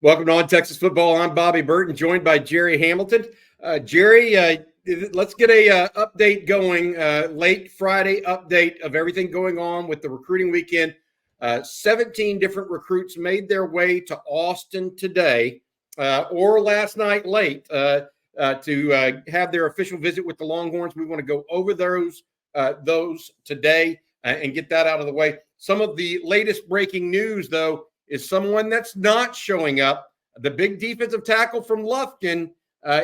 Welcome to On Texas Football. I'm Bobby Burton, joined by Gerry Hamilton. Gerry, let's get a update going. Late Friday update of everything going on with the recruiting weekend. 17 different recruits made their way to Austin today, or last night late, to have their official visit with the Longhorns. We want to go over those today and get that out of the way. Some of the latest breaking news, though, is someone that's not showing up. The big defensive tackle from Lufkin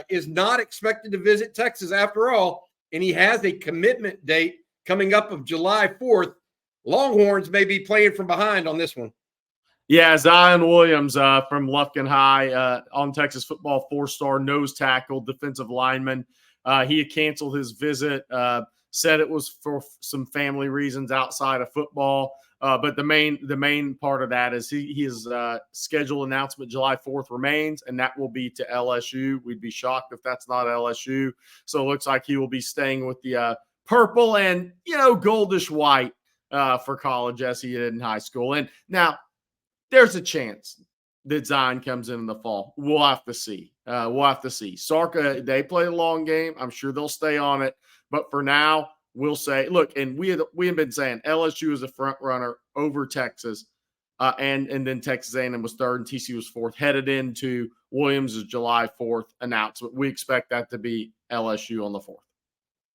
is not expected to visit Texas after all, and he has a commitment date coming up of July 4th. Longhorns may be playing from behind on this one. Yeah, Zion Williams from Lufkin High, on Texas football, 4-star nose tackle, defensive lineman. He had canceled his visit, said it was for some family reasons outside of football. But the main part of that is his scheduled announcement July 4th remains, and that will be to LSU. We'd be shocked if that's not LSU. So it looks like he will be staying with the purple and, goldish white for college as he did in high school. And now there's a chance that Zion comes in the fall. We'll have to see. Sarka, they play a long game. I'm sure they'll stay on it. But for now, we'll say, look, and we have been saying LSU is a front runner over Texas, and then Texas A&M was third and TCU was fourth, headed into Williams' July 4th announcement. We expect that to be LSU on the 4th.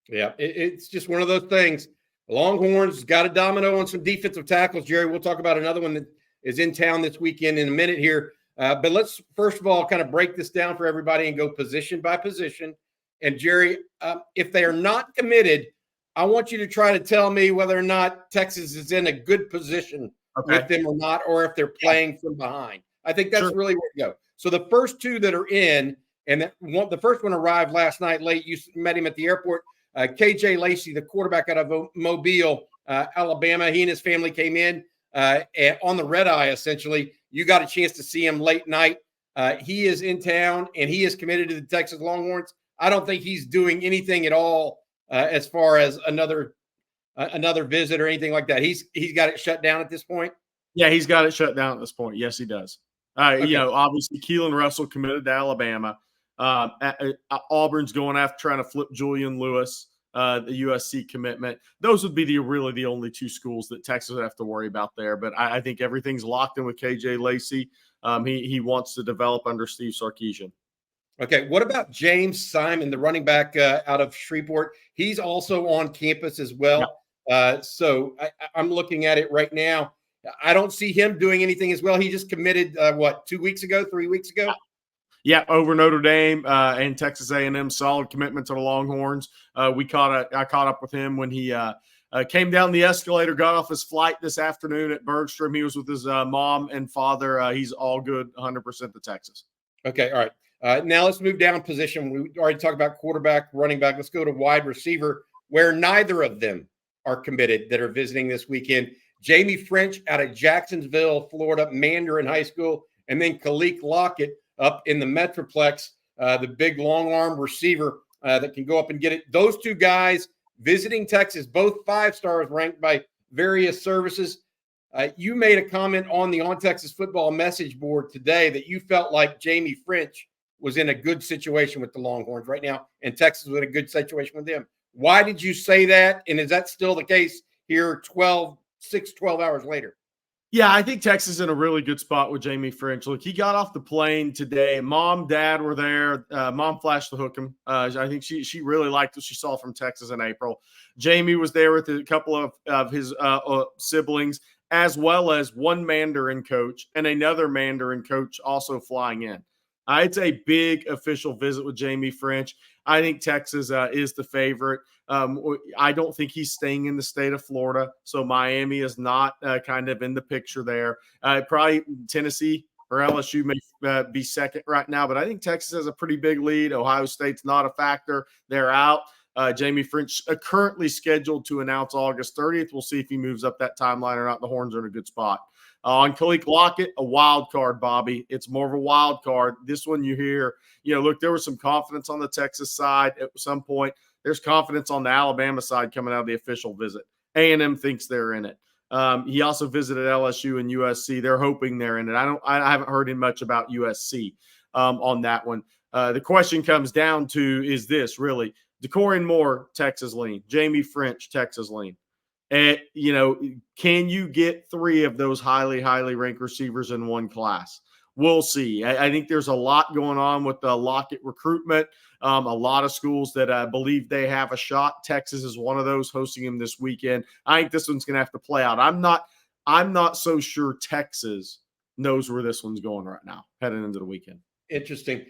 Yeah, it's just one of those things. Longhorns got a domino on some defensive tackles. Gerry, we'll talk about another one that is in town this weekend in a minute here. But let's, first of all, kind of break this down for everybody and go position by position. And, Gerry, if they are not committed, I want you to try to tell me whether or not Texas is in a good position with them or not, or if they're playing from behind. I think that's really where to go. So the first two that are in, and the first one arrived last night late. You met him at the airport. KJ Lacey, the quarterback out of Mobile, Alabama. He and his family came in on the red eye, essentially. You got a chance to see him late night. He is in town, and he is committed to the Texas Longhorns. I don't think he's doing anything at all as far as another visit or anything like that. He's got it shut down at this point. Yeah, he's got it shut down at this point. Yes, he does. Okay. Obviously Keelan Russell committed to Alabama. Auburn's going after trying to flip Julian Lewis, the USC commitment. Those would be really the only two schools that Texas would have to worry about there. But I think everything's locked in with KJ Lacey. He wants to develop under Steve Sarkisian. Okay, what about James Simon, the running back out of Shreveport? He's also on campus as well. Yeah. So I'm looking at it right now. I don't see him doing anything as well. He just committed, 3 weeks ago? Yeah, over Notre Dame and Texas A&M, solid commitment to the Longhorns. I caught up with him when he came down the escalator, got off his flight this afternoon at Bergstrom. He was with his mom and father. He's all good, 100% to Texas. Okay, all right. Now let's move down position. We already talked about quarterback, running back. Let's go to wide receiver, where neither of them are committed that are visiting this weekend. Jaime Ffrench out of Jacksonville, Florida, Mandarin High School, and then Kalik Lockett up in the Metroplex, the big long-arm receiver that can go up and get it. Those two guys visiting Texas, both 5 stars ranked by various services. You made a comment on the On Texas Football message board today that you felt like Jaime Ffrench was in a good situation with the Longhorns right now, and Texas was in a good situation with them. Why did you say that? And is that still the case here 12 hours later? Yeah, I think Texas is in a really good spot with Jaime Ffrench. Look, he got off the plane today. Mom, Dad were there. Mom flashed the hook. I think she really liked what she saw from Texas in April. Jaime was there with a couple of his siblings, as well as one Mandarin coach and another Mandarin coach also flying in. It's a big official visit with Jaime Ffrench. I think Texas is the favorite. I don't think he's staying in the state of Florida, so Miami is not kind of in the picture there. Probably Tennessee or LSU may be second right now, but I think Texas has a pretty big lead. Ohio State's not a factor. They're out. Jaime Ffrench currently scheduled to announce August 30th. We'll see if he moves up that timeline or not. The Horns are in a good spot. On Kalik Lockett, a wild card, Bobby. It's more of a wild card. This one you hear, look, there was some confidence on the Texas side at some point. There's confidence on the Alabama side coming out of the official visit. A&M thinks they're in it. He also visited LSU and USC. They're hoping they're in it. I haven't heard much about USC on that one. The question comes down to is this really DeCorian Moore, Texas lean, Jaime Ffrench, Texas lean. And, can you get three of those highly, highly ranked receivers in one class? We'll see. I think there's a lot going on with the Lockett recruitment. A lot of schools that believe they have a shot. Texas is one of those, hosting him this weekend. I think this one's going to have to play out. I'm not so sure Texas knows where this one's going right now, heading into the weekend. Interesting.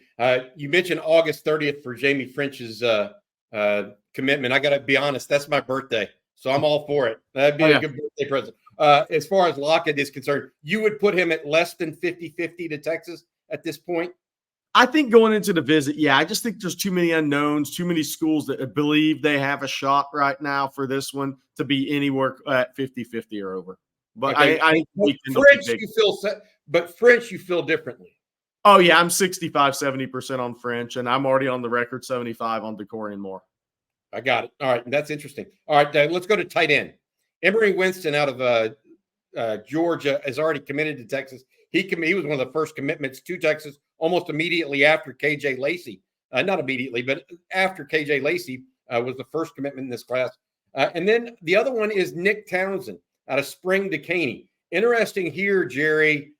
You mentioned August 30th for Jaime Ffrench's commitment. I got to be honest, that's my birthday, so I'm all for it. That'd be a good birthday present. As far as Lockett is concerned, you would put him at less than 50-50 to Texas at this point? I think going into the visit, I just think there's too many unknowns, too many schools that believe they have a shot right now for this one to be anywhere at 50-50 or over. But okay. I think Ffrench, you feel differently. Oh, yeah, I'm 65-70% on Ffrench, and I'm already on the record 75 on DeCorian Moore. I got it. All right, that's interesting. All right, let's go to tight end. Emory Winston out of Georgia is already committed to Texas. He was one of the first commitments to Texas almost immediately after KJ Lacey. Not immediately, but after KJ Lacey was the first commitment in this class. And then the other one is Nick Townsend out of Spring Decaney. Interesting here, Jerry.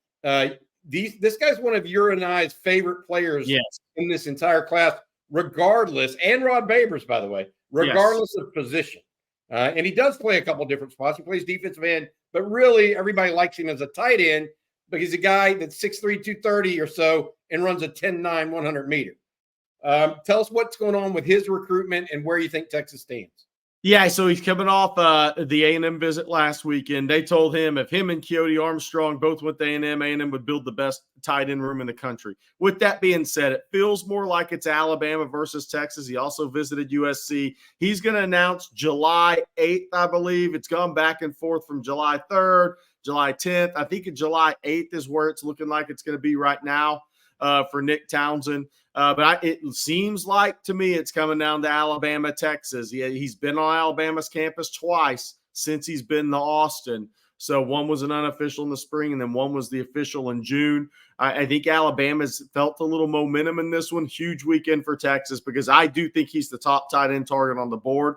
This guy's one of your and I's favorite players in this entire class, regardless, and Rod Babers, by the way, regardless of position. And he does play a couple different spots. He plays defensive end, but really everybody likes him as a tight end because he's a guy that's 6'3", 230 or so and runs a 10.9, 100 meter. Tell us what's going on with his recruitment and where you think Texas stands. Yeah, so he's coming off the A&M visit last weekend. They told him if him and Keody Armstrong both went to A&M would build the best tight end room in the country. With that being said, it feels more like it's Alabama versus Texas. He also visited USC. He's going to announce July 8th, I believe. It's gone back and forth from July 3rd, July 10th. I think July 8th is where it's looking like it's going to be right now for Nick Townsend. But it seems like to me it's coming down to Alabama, Texas. He's been on Alabama's campus twice since he's been to Austin. So one was an unofficial in the spring, and then one was the official in June. I think Alabama's felt a little momentum in this one. Huge weekend for Texas because I do think he's the top tight end target on the board.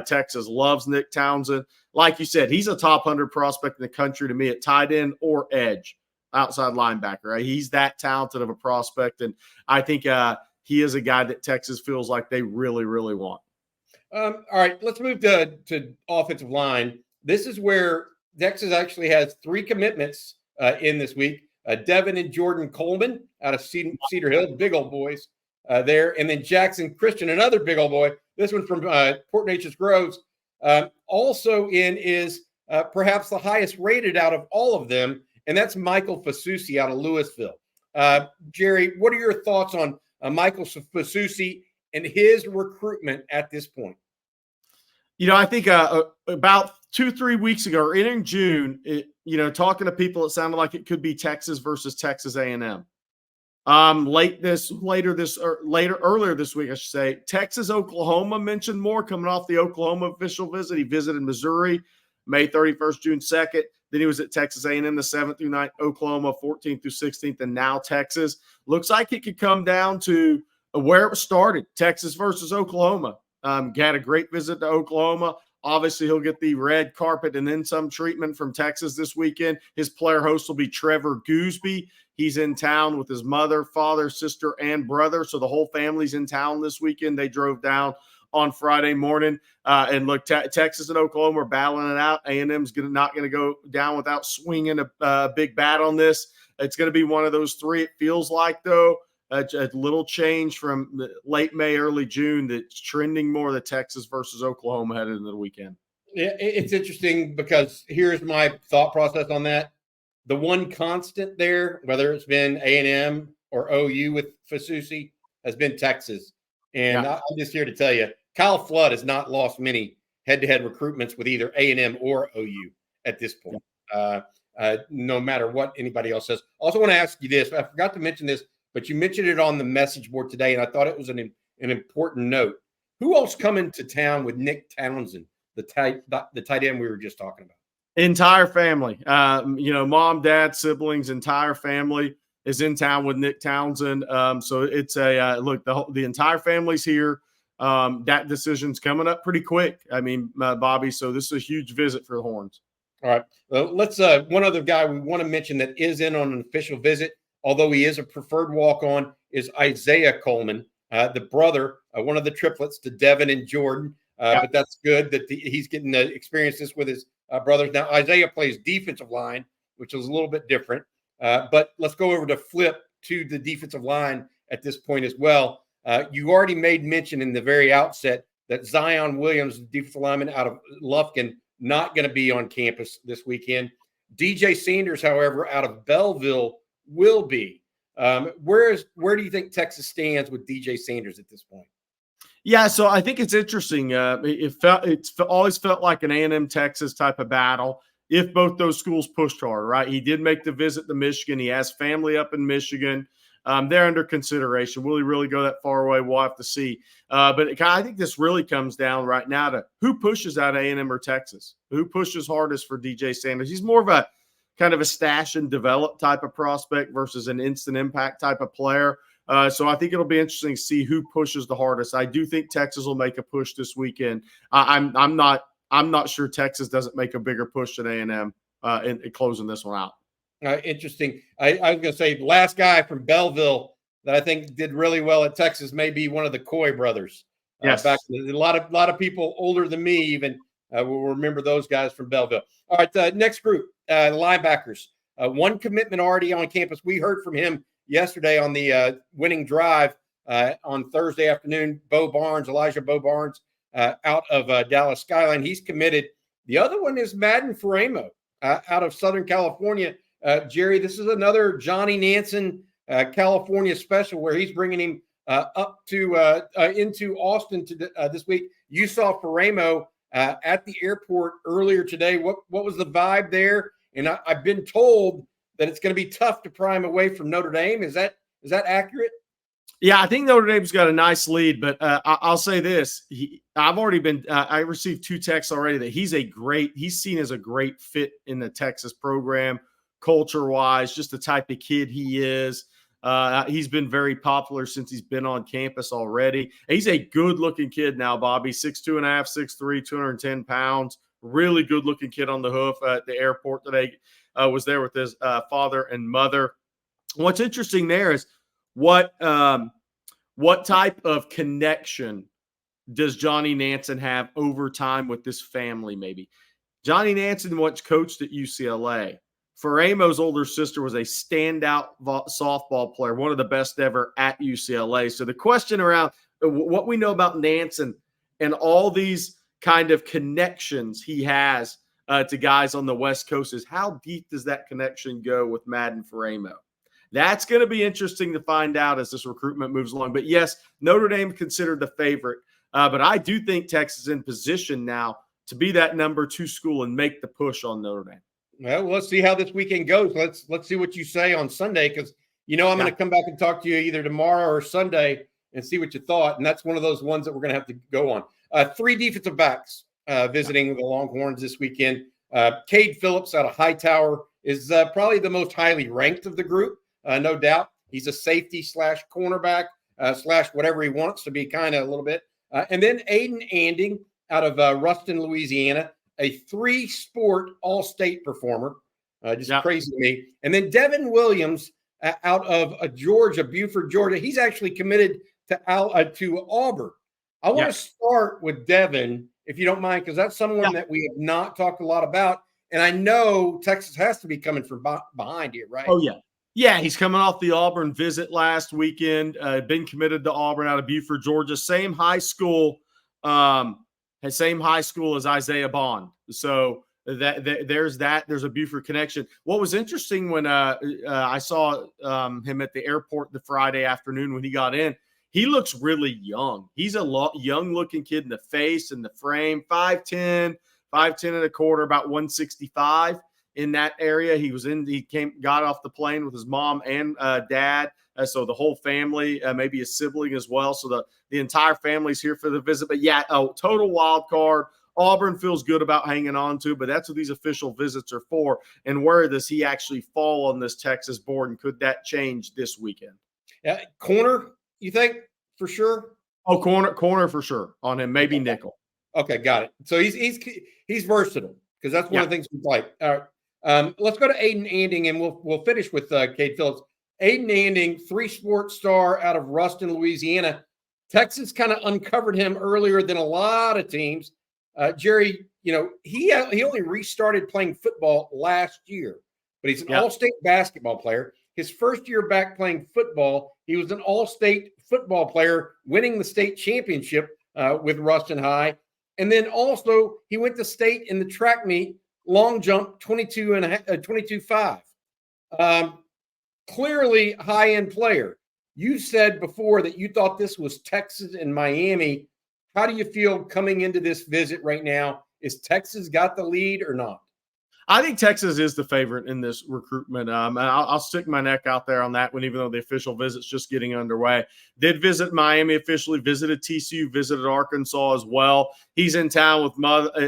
Texas loves Nick Townsend. Like you said, he's a top 100 prospect in the country to me at tight end or edge. Outside linebacker. Right? He's that talented of a prospect, and I think he is a guy that Texas feels like they really, really want. All right, let's move to offensive line. This is where Texas actually has three commitments in this week. Devin and Jordan Coleman out of Cedar Hill, big old boys there, and then Jackson Christian, another big old boy. This one from Port Neches Groves. Also in is perhaps the highest rated out of all of them, and that's Michael Fasusi out of Louisville. Jerry, what are your thoughts on Michael Fasusi and his recruitment at this point? I think about 2-3 weeks ago, or in June, talking to people, it sounded like it could be Texas versus Texas A&M. Earlier this week, I should say, Texas, Oklahoma mentioned more coming off the Oklahoma official visit. He visited Missouri, May 31st, June 2nd. Then he was at Texas A&M the 7th through 9th, Oklahoma 14th through 16th, and now Texas. Looks like it could come down to where it started, Texas versus Oklahoma. Had a great visit to Oklahoma. Obviously, he'll get the red carpet and then some treatment from Texas this weekend. His player host will be Trevor Gooseby. He's in town with his mother, father, sister, and brother. So the whole family's in town this weekend. They drove down on Friday morning. And look, Texas and Oklahoma are battling it out. A&M's not going to go down without swinging a big bat on this. It's going to be one of those three. It feels like, though, a little change from late May, early June that's trending more the Texas versus Oklahoma headed into the weekend. Yeah, it's interesting because here's my thought process on that. The one constant there, whether it's been A&M or OU with Fasusi, has been Texas. And I'm just here to tell you, Kyle Flood has not lost many head-to-head recruitments with either A&M or OU at this point, no matter what anybody else says. Also want to ask you this. I forgot to mention this, but you mentioned it on the message board today, and I thought it was an important note. Who else coming to town with Nick Townsend, the tight end we were just talking about? Entire family. Mom, dad, siblings, entire family is in town with Nick Townsend. So it's look, the entire family's here. That decision's coming up pretty quick. I mean, Bobby, so this is a huge visit for the Horns. All right. Let's one other guy we want to mention that is in on an official visit, although he is a preferred walk-on, is Isaiah Coleman, the brother, one of the triplets to Devin and Jordan. But that's good that he's getting to experience this with his brothers. Now, Isaiah plays defensive line, which is a little bit different. But let's go over to flip to the defensive line at this point as well. You already made mention in the very outset that Zion Williams, the defensive lineman out of Lufkin, not going to be on campus this weekend. DJ Sanders, however, out of Belleville will be. Where do you think Texas stands with DJ Sanders at this point? Yeah, so I think it's interesting. It's always felt like an A&M Texas type of battle if both those schools pushed hard, right? He did make the visit to Michigan. He has family up in Michigan. They're under consideration. Will he really go that far away? We'll have to see. But I think this really comes down right now to who pushes out A&M or Texas, who pushes hardest for DJ Sanders. He's more of a kind of a stash and develop type of prospect versus an instant impact type of player. So I think it'll be interesting to see who pushes the hardest. I do think Texas will make a push this weekend. I'm not sure Texas doesn't make a bigger push than A&M in closing this one out. Interesting. I was going to say last guy from Belleville that I think did really well at Texas may be one of the Coy brothers. Yes. A lot of people older than me even will remember those guys from Belleville. All right, next group, linebackers. One commitment already on campus. We heard from him yesterday on the winning drive on Thursday afternoon. Elijah Bo Barnes out of Dallas Skyline. He's committed. The other one is Madden Faramo out of Southern California. Jerry, this is another Johnny Nansen California special where he's bringing him up to into Austin this week. You saw Faramo at the airport earlier today. What was the vibe there? And I've been told that it's going to be tough to prime away from Notre Dame. Is that accurate? Yeah, I think Notre Dame's got a nice lead, but I'll say this: I received 2 texts already that he's seen as a great fit in the Texas program. Culture-wise, just the type of kid he is. He's been very popular since he's been on campus already. He's a good-looking kid now, Bobby. 6'2.5", 6'3", 210 pounds. Really good-looking kid on the hoof at the airport today. Was there with his father and mother. What's interesting there is what type of connection does Johnny Nansen have over time with this family maybe? Johnny Nansen once coached at UCLA. Faramo's older sister was a standout softball player, one of the best ever at UCLA. So the question around what we know about Nansen and all these kind of connections he has to guys on the West Coast is how deep does that connection go with Madden Faramo? That's going to be interesting to find out as this recruitment moves along. But yes, Notre Dame considered the favorite. But I do think Texas is in position now to be that number 2 school and make the push on Notre Dame. Well, let's see how this weekend goes. Let's see what you say on Sunday because, I'm going to come back and talk to you either tomorrow or Sunday and see what you thought. And that's one of those ones that we're going to have to go on. 3 defensive backs visiting the Longhorns this weekend. Cade Phillips out of Hightower is probably the most highly ranked of the group, no doubt. He's a safety / cornerback / whatever he wants to be kind of a little bit. And then Aiden Anding out of Ruston, Louisiana. A 3-sport all-state performer, crazy to me. And then Devin Williams out of Georgia, Buford, Georgia. He's actually committed to Auburn. I want to start with Devin, if you don't mind, because that's someone that we have not talked a lot about. And I know Texas has to be coming from behind here, right? Oh, yeah. Yeah, he's coming off the Auburn visit last weekend, been committed to Auburn out of Buford, Georgia. Same high school as Isaiah Bond. So there's a Buford connection. What was interesting when I saw him at the airport the Friday afternoon when he got in, he looks really young. He's a young looking kid in the face and the frame, 5'10", 5'10.25", about 165 in that area. Got off the plane with his mom and dad. So the whole family, maybe a sibling as well. So the entire family's here for the visit. But yeah, a total wild card, Auburn feels good about hanging on to, but that's what these official visits are for. And where does he actually fall on this Texas board, and could that change this weekend? Corner, you think, for sure? Oh, corner for sure on him, maybe nickel. Okay, got it. So he's versatile, because that's one of the things we like. All right, let's go to Aiden Anding, and we'll finish with Cade Phillips. Aiden Anding, 3-sport star out of Ruston, Louisiana. Texas kind of uncovered him earlier than a lot of teams. Jerry, he only restarted playing football last year, but he's an all-state basketball player. His first year back playing football, he was an all-state football player, winning the state championship with Ruston High. And then also he went to state in the track meet, long jump, 22.5. Clearly high-end player. You said before that you thought this was Texas and Miami. How do you feel coming into this visit right now? Is Texas got the lead or not? I think Texas is the favorite in this recruitment. I'll stick my neck out there on that one, even though the official visit's just getting underway. Did visit Miami officially, visited TCU, visited Arkansas as well. He's in town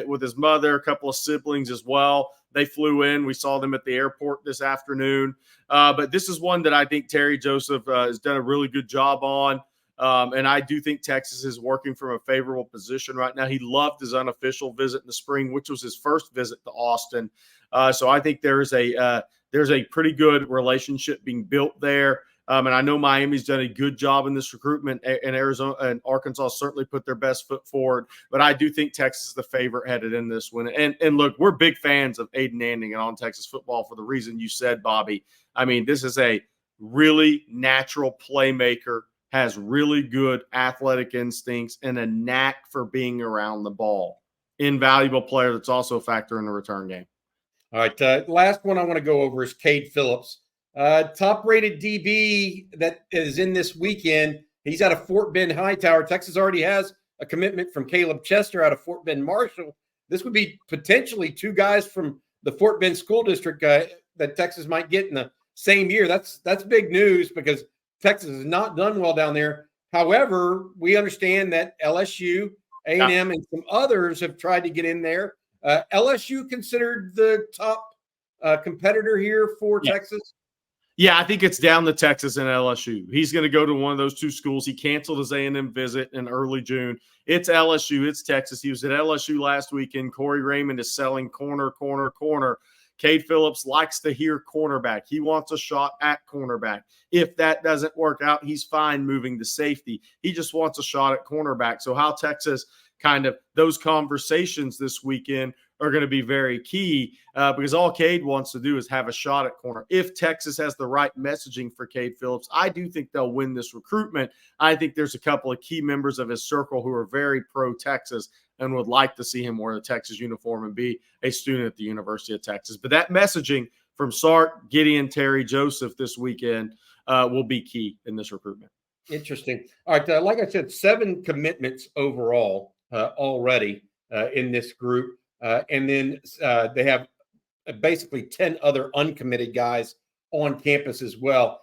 with his mother, a couple of siblings as well. They flew in. We saw them at the airport this afternoon. But this is one that I think Terry Joseph has done a really good job on. And I do think Texas is working from a favorable position right now. He loved his unofficial visit in the spring, which was his first visit to Austin. So I think there's a pretty good relationship being built there. And I know Miami's done a good job in this recruitment, and Arizona and Arkansas certainly put their best foot forward. But I do think Texas is the favorite headed in this one. And look, we're big fans of Aiden Anding and On Texas Football for the reason you said, Bobby. I mean, this is a really natural playmaker, has really good athletic instincts, and a knack for being around the ball. Invaluable player that's also a factor in the return game. All right, last one I want to go over is Cade Phillips. Top-rated DB that is in this weekend. He's out of Fort Bend Hightower. Texas already has a commitment from Caleb Chester out of Fort Bend Marshall. This would be potentially two guys from the Fort Bend School District that Texas might get in the same year. That's big news, because Texas has not done well down there. However, we understand that LSU, A&M, and some others have tried to get in there. LSU considered the top competitor here for Texas? Yeah, I think it's down to Texas and LSU. He's going to go to one of those two schools. He canceled his A&M visit in early June. It's LSU. It's Texas. He was at LSU last weekend. Corey Raymond is selling corner. Cade Phillips likes to hear cornerback. He wants a shot at cornerback. If that doesn't work out, he's fine moving to safety. He just wants a shot at cornerback. So how Texas those conversations this weekend are going to be very key, because all Cade wants to do is have a shot at corner. If Texas has the right messaging for Cade Phillips, I do think they'll win this recruitment. I think there's a couple of key members of his circle who are very pro-Texas and would like to see him wear the Texas uniform and be a student at the University of Texas. But that messaging from Sark, Gideon, Terry, Joseph this weekend will be key in this recruitment. Interesting. All right, like I said, 7 commitments overall already in this group. And then they have basically 10 other uncommitted guys on campus as well.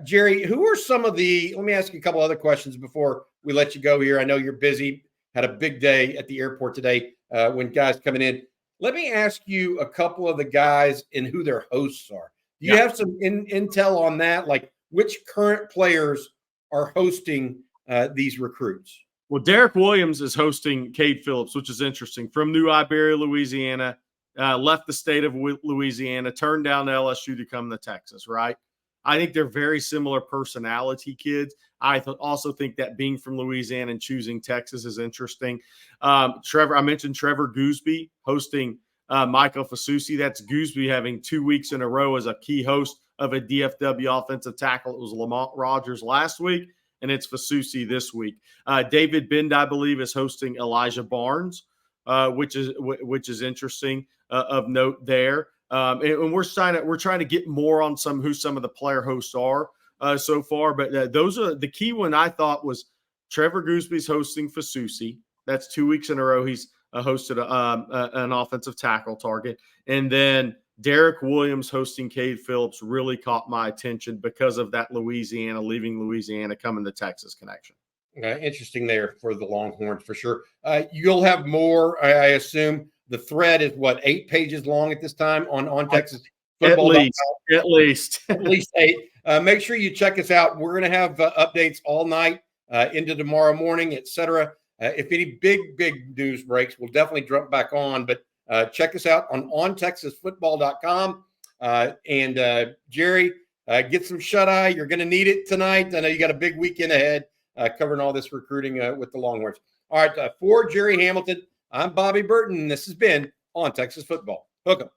Jerry, who are some of let me ask you a couple other questions before we let you go here. I know you're busy, had a big day at the airport today when guys coming in. Let me ask you a couple of the guys and who their hosts are. Do you have some intel on that? Like which current players are hosting these recruits? Well, Derek Williams is hosting Cade Phillips, which is interesting. From New Iberia, Louisiana, left the state of Louisiana, turned down LSU to come to Texas, right? I think they're very similar personality kids. I also think that being from Louisiana and choosing Texas is interesting. I mentioned Trevor Gooseby hosting Michael Fasusi. That's Gooseby having 2 weeks in a row as a key host of a DFW offensive tackle. It was Lamont Rogers last week, and it's Fasusi this week. David Bend, I believe, is hosting Elijah Barnes, which is interesting of note there. And we're trying to get more on who some of the player hosts are so far. But those are the key one. I thought was Trevor Gooseby's hosting Fasusi. That's 2 weeks in a row. He's hosted an offensive tackle target, and then Derek Williams hosting Cade Phillips really caught my attention because of that leaving Louisiana, coming to Texas connection. Interesting there for the Longhorns for sure. You'll have more, I assume. The thread is what, 8 pages long at this time on Texas football. At least at least 8. Make sure you check us out. We're going to have updates all night into tomorrow morning, etc. If any big news breaks, we'll definitely jump back on. But check us out on ontexasfootball.com. And Jerry, get some shut-eye. You're going to need it tonight. I know you got a big weekend ahead covering all this recruiting with the Longhorns. All right, for Gerry Hamilton, I'm Bobby Burton, and this has been On Texas Football. Hook 'em.